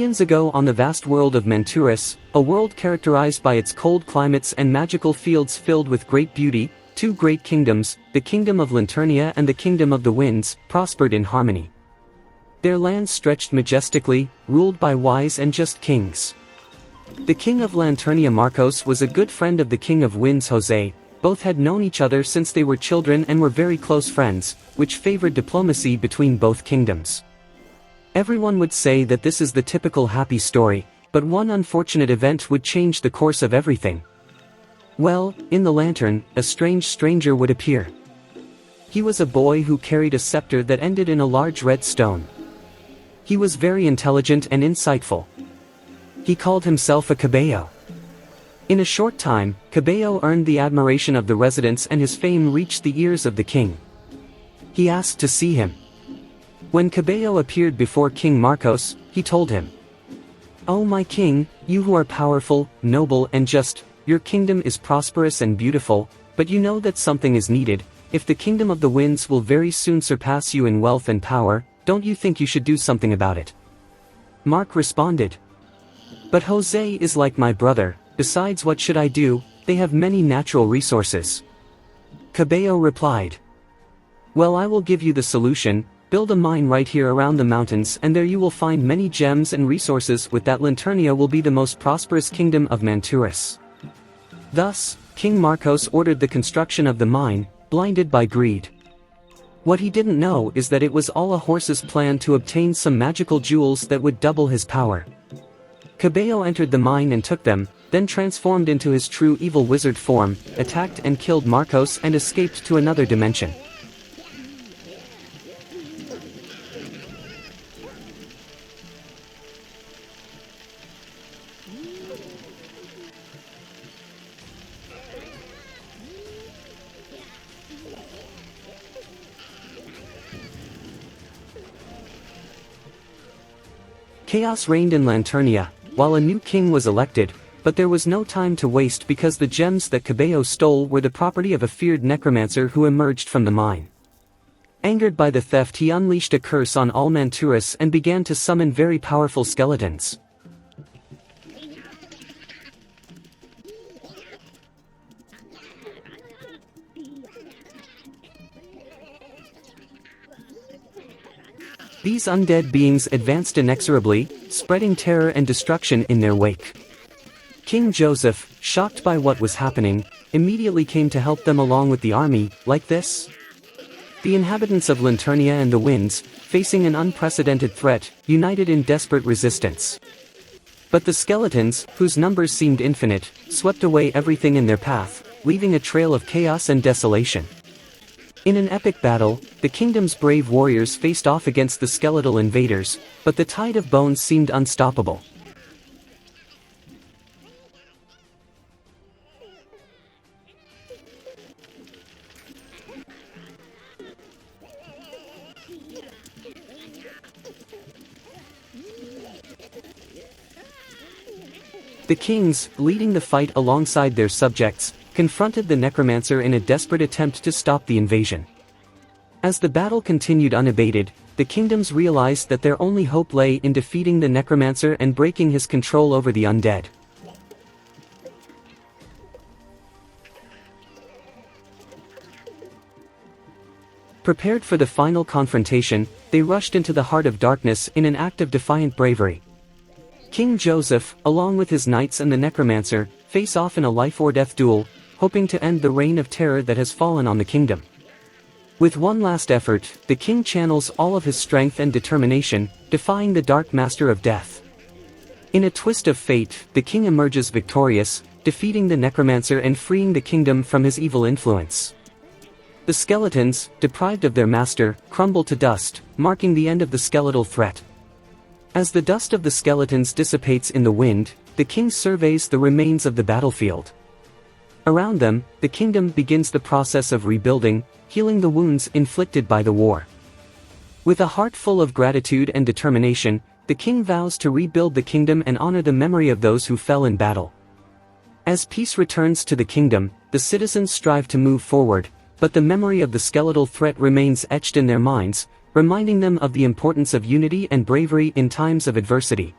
Eons ago on the vast world of Manturis, a world characterized by its cold climates and magical fields filled with great beauty, two great kingdoms, the kingdom of Lanternia and the kingdom of the winds, prospered in harmony. Their lands stretched majestically, ruled by wise and just kings. The king of Lanternia Marcos was a good friend of the king of winds Jose. Both had known each other since they were children and were very close friends, which favored diplomacy between both kingdoms. Everyone would say that this is the typical happy story, but one unfortunate event would change the course of everything. Well, in the lantern, a strange stranger would appear. He was a boy who carried a scepter that ended in a large red stone. He was very intelligent and insightful. He called himself a Cabello. In a short time, Cabello earned the admiration of the residents and his fame reached the ears of the king. He asked to see him. When Cabello appeared before King Marcos, he told him, "Oh my king, you who are powerful, noble and just, your kingdom is prosperous and beautiful, but you know that something is needed. If the kingdom of the winds will very soon surpass you in wealth and power, don't you think you should do something about it?" Mark responded, "But Jose is like my brother, besides what should I do, they have many natural resources." Cabello replied, "Well, I will give you the solution. Build a mine right here around the mountains and there you will find many gems and resources. With that Lanternia will be the most prosperous kingdom of Manturis." Thus, King Marcos ordered the construction of the mine, blinded by greed. What he didn't know is that it was all a horse's plan to obtain some magical jewels that would double his power. Cabello entered the mine and took them, then transformed into his true evil wizard form, attacked and killed Marcos and escaped to another dimension. Chaos reigned in Lanternia, while a new king was elected, but there was no time to waste because the gems that Cabello stole were the property of a feared necromancer who emerged from the mine. Angered by the theft, he unleashed a curse on all Manturis and began to summon very powerful skeletons. These undead beings advanced inexorably, spreading terror and destruction in their wake. King Joseph, shocked by what was happening, immediately came to help them along with the army, like this. The inhabitants of Lanternia and the winds, facing an unprecedented threat, united in desperate resistance. But the skeletons, whose numbers seemed infinite, swept away everything in their path, leaving a trail of chaos and desolation. In an epic battle, the kingdom's brave warriors faced off against the skeletal invaders, but the tide of bones seemed unstoppable. The kings, leading the fight alongside their subjects, confronted the necromancer in a desperate attempt to stop the invasion. As the battle continued unabated, the kingdoms realized that their only hope lay in defeating the necromancer and breaking his control over the undead. Prepared for the final confrontation, they rushed into the heart of darkness in an act of defiant bravery. King Joseph, along with his knights and the necromancer, face off in a life-or-death duel, hoping to end the reign of terror that has fallen on the kingdom. With one last effort, the king channels all of his strength and determination, defying the Dark Master of Death. In a twist of fate, the king emerges victorious, defeating the necromancer and freeing the kingdom from his evil influence. The skeletons, deprived of their master, crumble to dust, marking the end of the skeletal threat. As the dust of the skeletons dissipates in the wind, the king surveys the remains of the battlefield. Around them, the kingdom begins the process of rebuilding, healing the wounds inflicted by the war. With a heart full of gratitude and determination, the king vows to rebuild the kingdom and honor the memory of those who fell in battle. As peace returns to the kingdom, the citizens strive to move forward, but the memory of the skeletal threat remains etched in their minds, reminding them of the importance of unity and bravery in times of adversity.